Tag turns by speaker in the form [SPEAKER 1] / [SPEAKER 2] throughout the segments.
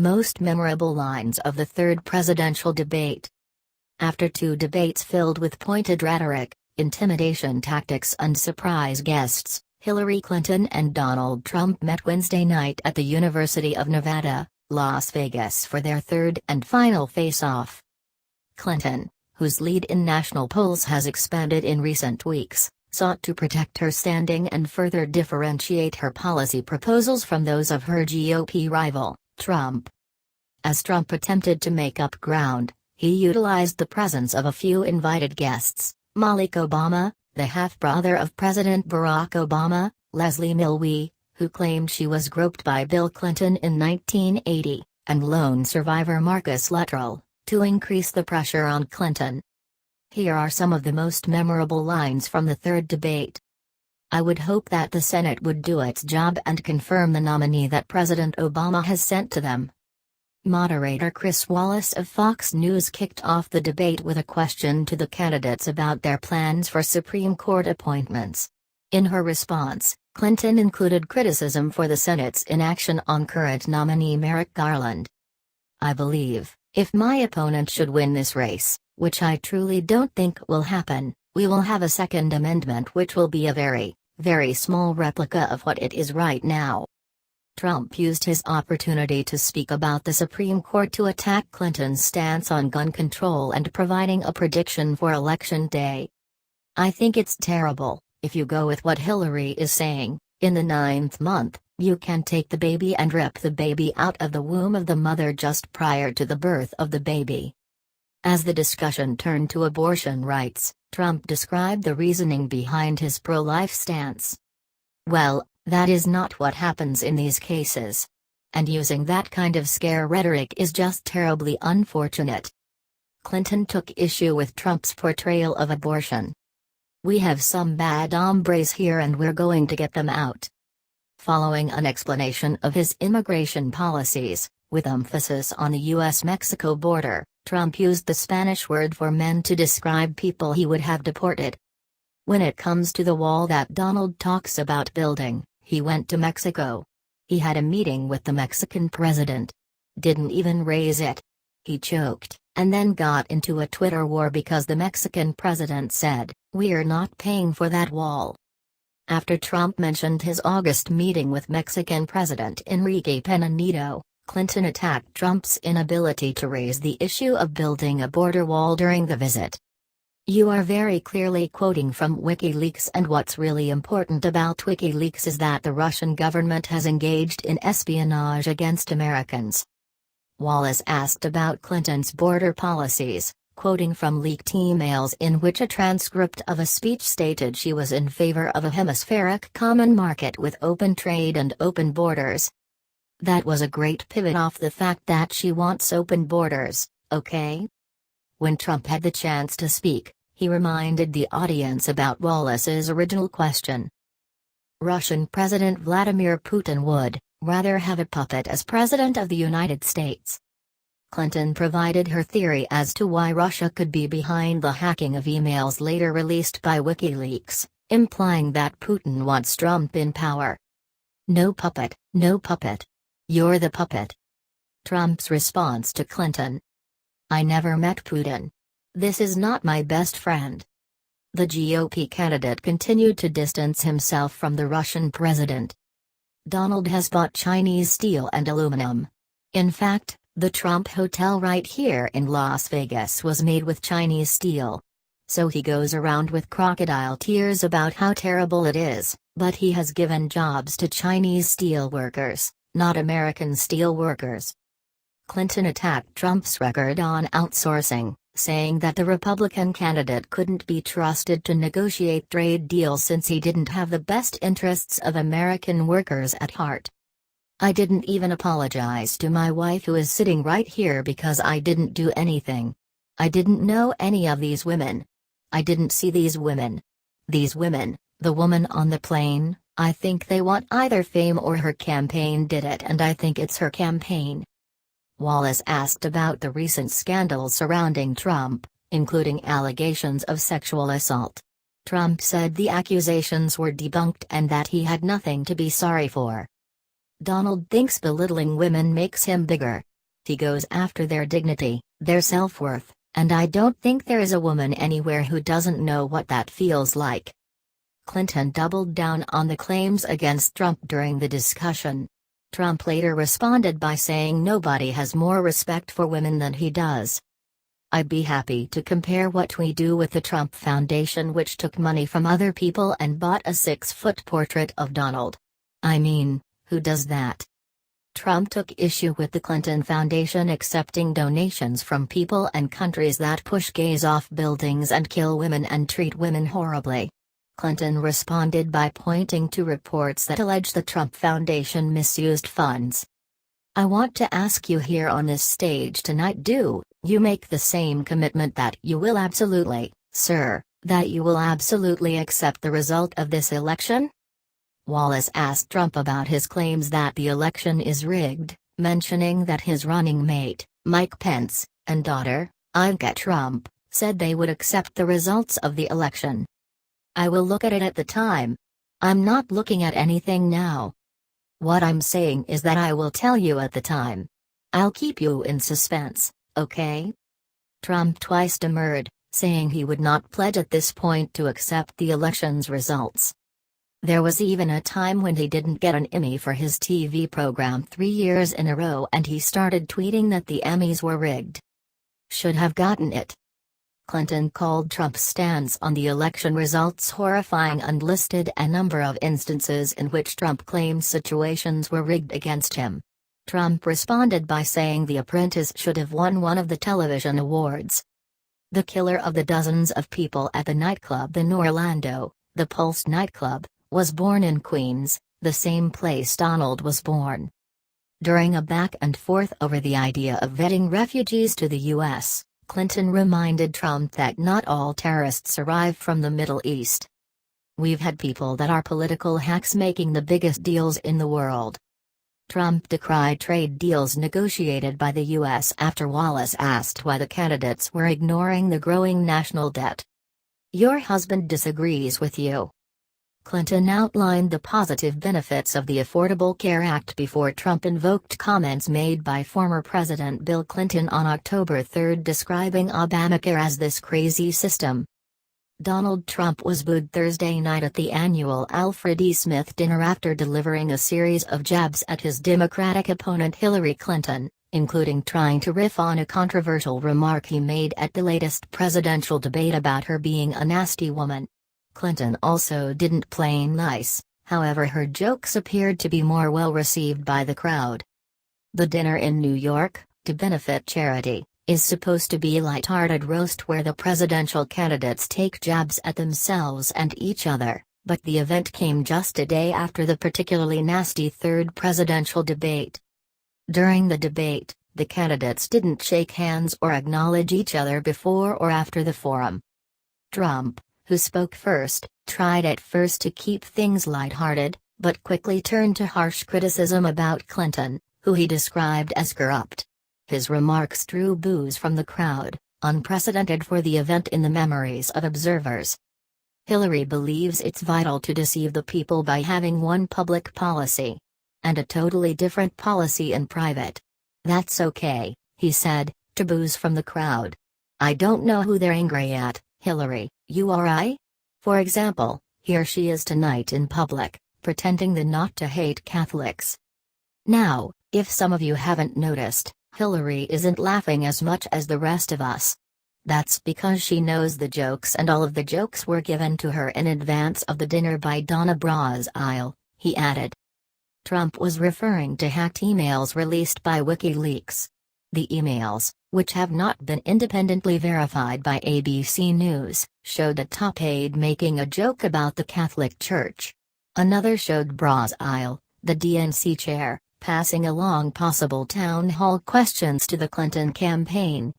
[SPEAKER 1] Most memorable lines of the third presidential debate. After two debates filled with pointed rhetoric, intimidation tactics and surprise guests, Hillary Clinton and Donald Trump met Wednesday night at the University of Nevada, Las Vegas for their third and final face-off. Clinton, whose lead in national polls has expanded in recent weeks, sought to protect her standing and further differentiate her policy proposals from those of her GOP rival, Trump. As Trump attempted to make up ground, he utilized the presence of a few invited guests: Malik Obama, the half-brother of President Barack Obama, Leslie Millwee, who claimed she was groped by Bill Clinton in 1980, and lone survivor Marcus Luttrell, to increase the pressure on Clinton. Here are some of the most memorable lines from the third debate. "I would hope that the Senate would do its job and confirm the nominee that President Obama has sent to them." Moderator Chris Wallace of Fox News kicked off the debate with a question to the candidates about their plans for Supreme Court appointments. In her response, Clinton included criticism for the Senate's inaction on current nominee Merrick Garland. "I believe, if my opponent should win this race, which I truly don't think will happen, we will have a second amendment which will be a very, very small replica of what it is right now." Trump used his opportunity to speak about the Supreme Court to attack Clinton's stance on gun control and providing a prediction for Election Day. "I think it's terrible, if you go with what Hillary is saying. In the 9th month, you can take the baby and rip the baby out of the womb of the mother just prior to the birth of the baby." As the discussion turned to abortion rights, Trump described the reasoning behind his pro-life stance. "Well, that is not what happens in these cases. And using that kind of scare rhetoric is just terribly unfortunate." Clinton took issue with Trump's portrayal of abortion. "We have some bad hombres here and we're going to get them out." Following an explanation of his immigration policies, with emphasis on the U.S.-Mexico border, Trump used the Spanish word for men to describe people he would have deported. When it comes to the wall that Donald talks about building, he went to Mexico. He had a meeting with the Mexican president. Didn't even raise it. He choked, and then got into a Twitter war because the Mexican president said, "We're not paying for that wall." After Trump mentioned his August meeting with Mexican President Enrique Pena Nieto, Clinton attacked Trump's inability to raise the issue of building a border wall during the visit. "You are very clearly quoting from WikiLeaks, and what's really important about WikiLeaks is that the Russian government has engaged in espionage against Americans." Wallace asked about Clinton's border policies, quoting from leaked emails in which a transcript of a speech stated she was in favor of a hemispheric common market with open trade and open borders. "That was a great pivot off the fact that she wants open borders, okay?" When Trump had the chance to speak, he reminded the audience about Wallace's original question. Russian President Vladimir Putin would rather have a puppet as President of the United States. Clinton provided her theory as to why Russia could be behind the hacking of emails later released by WikiLeaks, implying that Putin wants Trump in power. "No puppet, no puppet. You're the puppet." Trump's response to Clinton: "I never met Putin. This is not my best friend." The GOP candidate continued to distance himself from the Russian president. "Donald has bought Chinese steel and aluminum. In fact, the Trump Hotel right here in Las Vegas was made with Chinese steel. So he goes around with crocodile tears about how terrible it is, but he has given jobs to Chinese steel workers, not American steel workers." Clinton attacked Trump's record on outsourcing, saying that the Republican candidate couldn't be trusted to negotiate trade deals since he didn't have the best interests of American workers at heart. "I didn't even apologize to my wife who is sitting right here because I didn't do anything. I didn't know any of these women. I didn't see these women. These women, the woman on the plane, I think they want either fame or her campaign did it, and I think it's her campaign." Wallace asked about the recent scandals surrounding Trump, including allegations of sexual assault. Trump said the accusations were debunked and that he had nothing to be sorry for. "Donald thinks belittling women makes him bigger. He goes after their dignity, their self-worth, and I don't think there is a woman anywhere who doesn't know what that feels like. Clinton doubled down on the claims against Trump during the discussion. Trump later responded by saying nobody has more respect for women than he does. I'd be happy to compare what we do with the Trump Foundation, which took money from other people and bought a 6-foot portrait of Donald. I mean, who does that? Trump took issue with the Clinton Foundation accepting donations from people and countries that push gays off buildings and kill women and treat women horribly. Clinton responded by pointing to reports that allege the Trump Foundation misused funds. I want to ask you here on this stage tonight, do you make the same commitment that you will absolutely, sir, that you will absolutely accept the result of this election? Wallace asked Trump about his claims that the election is rigged, mentioning that his running mate, Mike Pence, and daughter, Ivanka Trump, said they would accept the results of the election. I will look at it at the time. I'm not looking at anything now. What I'm saying is that I will tell you at the time. I'll keep you in suspense, okay? Trump twice demurred, saying he would not pledge at this point to accept the election's results. There was even a time when he didn't get an Emmy for his TV program 3 years in a row, and he started tweeting that the Emmys were rigged. Should have gotten it. Clinton called Trump's stance on the election results horrifying and listed a number of instances in which Trump claimed situations were rigged against him. Trump responded by saying The Apprentice should have won one of the television awards. The killer of the dozens of people at the nightclub in Orlando, the Pulse nightclub, was born in Queens, the same place Donald was born. During a back and forth over the idea of vetting refugees to the U.S., Clinton reminded Trump that not all terrorists arrive from the Middle East. We've had people that are political hacks making the biggest deals in the world. Trump decried trade deals negotiated by the U.S. after Wallace asked why the candidates were ignoring the growing national debt. Your husband disagrees with you. Clinton outlined the positive benefits of the Affordable Care Act before Trump invoked comments made by former President Bill Clinton on October 3 describing Obamacare as this crazy system. Donald Trump was booed Thursday night at the annual Alfred E. Smith dinner after delivering a series of jabs at his Democratic opponent Hillary Clinton, including trying to riff on a controversial remark he made at the latest presidential debate about her being a nasty woman. Clinton also didn't play nice, however her jokes appeared to be more well received by the crowd. The dinner in New York, to benefit charity, is supposed to be a light-hearted roast where the presidential candidates take jabs at themselves and each other, but the event came just a day after the particularly nasty third presidential debate. During the debate, the candidates didn't shake hands or acknowledge each other before or after the forum. Trump, who spoke first, tried at first to keep things lighthearted, but quickly turned to harsh criticism about Clinton, who he described as corrupt. His remarks drew boos from the crowd, unprecedented for the event in the memories of observers. Hillary believes it's vital to deceive the people by having one public policy and a totally different policy in private. That's okay, he said, to boos from the crowd. I don't know who they're angry at, Hillary, you or I? For example, here she is tonight in public, pretending not to hate Catholics. Now, if some of you haven't noticed, Hillary isn't laughing as much as the rest of us. That's because she knows the jokes, and all of the jokes were given to her in advance of the dinner by Donna Brazile, he added. Trump was referring to hacked emails released by WikiLeaks. The emails, which have not been independently verified by ABC News, showed a top aide making a joke about the Catholic Church. Another showed Brazile, the DNC chair, passing along possible town hall questions to the Clinton campaign.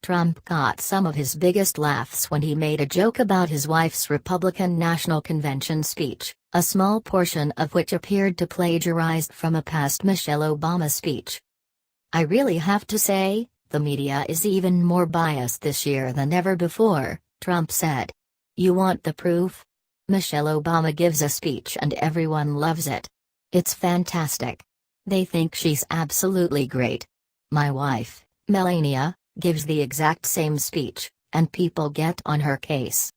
[SPEAKER 1] Trump got some of his biggest laughs when he made a joke about his wife's Republican National Convention speech, a small portion of which appeared to plagiarize from a past Michelle Obama speech. I really have to say, the media is even more biased this year than ever before, Trump said. You want the proof? Michelle Obama gives a speech and everyone loves it. It's fantastic. They think she's absolutely great. My wife, Melania, gives the exact same speech, and people get on her case.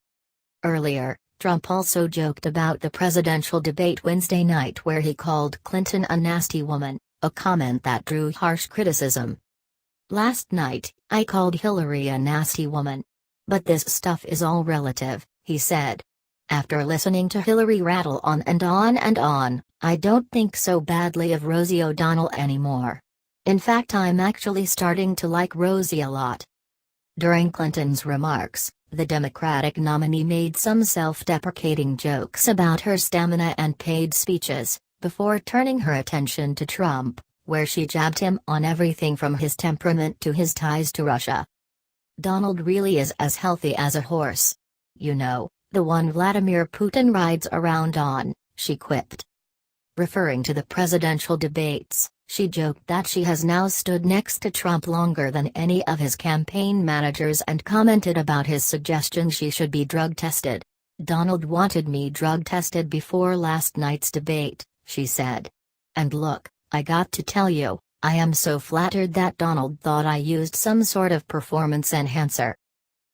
[SPEAKER 1] Earlier, Trump also joked about the presidential debate Wednesday night where he called Clinton a nasty woman, a comment that drew harsh criticism. "Last night, I called Hillary a nasty woman. But this stuff is all relative," he said. After listening to Hillary rattle on and on and on, I don't think so badly of Rosie O'Donnell anymore. In fact, I'm actually starting to like Rosie a lot. During Clinton's remarks, the Democratic nominee made some self-deprecating jokes about her stamina and paid speeches, before turning her attention to Trump, where she jabbed him on everything from his temperament to his ties to Russia. "Donald really is as healthy as a horse. You know, the one Vladimir Putin rides around on," she quipped. Referring to the presidential debates, she joked that she has now stood next to Trump longer than any of his campaign managers and commented about his suggestion she should be drug tested. "Donald wanted me drug tested before last night's debate," she said. "And look, I got to tell you, I am so flattered that Donald thought I used some sort of performance enhancer.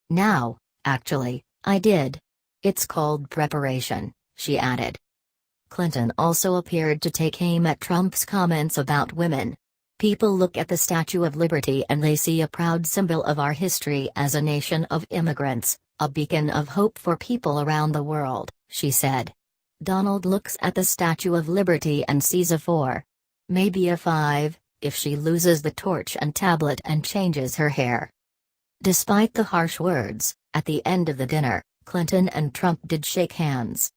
[SPEAKER 1] Now, actually, I did. It's called preparation," she added. Clinton also appeared to take aim at Trump's comments about women. "People look at the Statue of Liberty and they see a proud symbol of our history as a nation of immigrants, a beacon of hope for people around the world," she said. "Donald looks at the Statue of Liberty and sees a 4. Maybe a 5, if she loses the torch and tablet and changes her hair." Despite the harsh words, at the end of the dinner, Clinton and Trump did shake hands.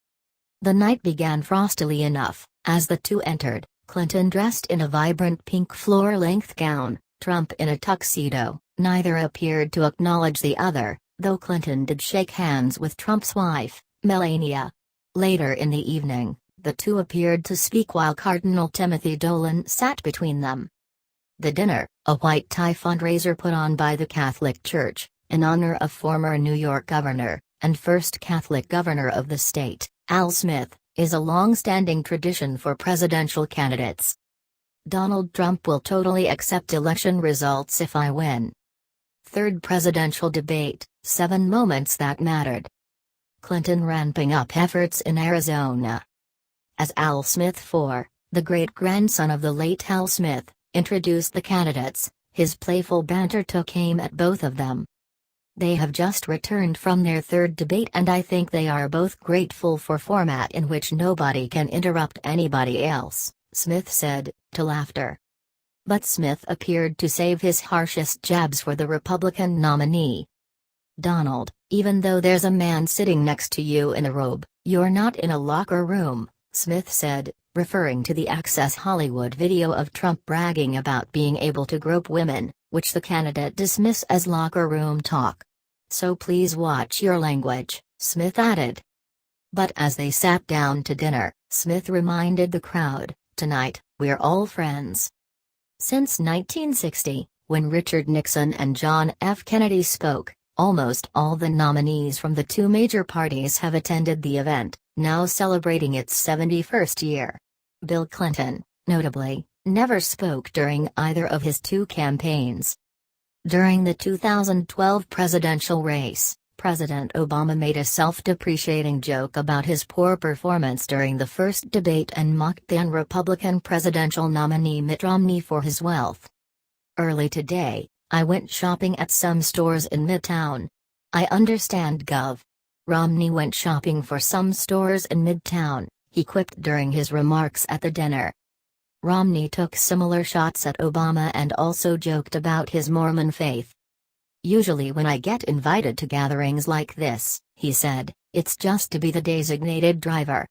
[SPEAKER 1] The night began frostily enough. As the two entered, Clinton dressed in a vibrant pink floor-length gown, Trump in a tuxedo. Neither appeared to acknowledge the other, though Clinton did shake hands with Trump's wife, Melania. Later in the evening, the two appeared to speak while Cardinal Timothy Dolan sat between them. The dinner, a white tie fundraiser put on by the Catholic Church, in honor of former New York governor, and first Catholic governor of the state, Al Smith, is a long-standing tradition for presidential candidates. "Donald Trump will totally accept election results if I win." Third presidential debate, 7 moments that mattered. Clinton ramping up efforts in Arizona. As Al Smith IV, the great-grandson of the late Al Smith, introduced the candidates, his playful banter took aim at both of them. "They have just returned from their third debate and I think they are both grateful for format in which nobody can interrupt anybody else," Smith said, to laughter. But Smith appeared to save his harshest jabs for the Republican nominee. "Donald, even though there's a man sitting next to you in a robe, you're not in a locker room," Smith said, referring to the Access Hollywood video of Trump bragging about being able to grope women, which the candidate dismissed as locker room talk. "So please watch your language," Smith added. But as they sat down to dinner, Smith reminded the crowd, "Tonight, we're all friends." Since 1960, when Richard Nixon and John F. Kennedy spoke, almost all the nominees from the two major parties have attended the event, now celebrating its 71st year. Bill Clinton, notably, never spoke during either of his two campaigns. During the 2012 presidential race, President Obama made a self-depreciating joke about his poor performance during the first debate and mocked then Republican presidential nominee Mitt Romney for his wealth. "Early today, I went shopping at some stores in Midtown. I understand, Gov. Romney went shopping for some stores in Midtown," he quipped during his remarks at the dinner. Romney took similar shots at Obama and also joked about his Mormon faith. "Usually when I get invited to gatherings like this," he said, "it's just to be the designated driver.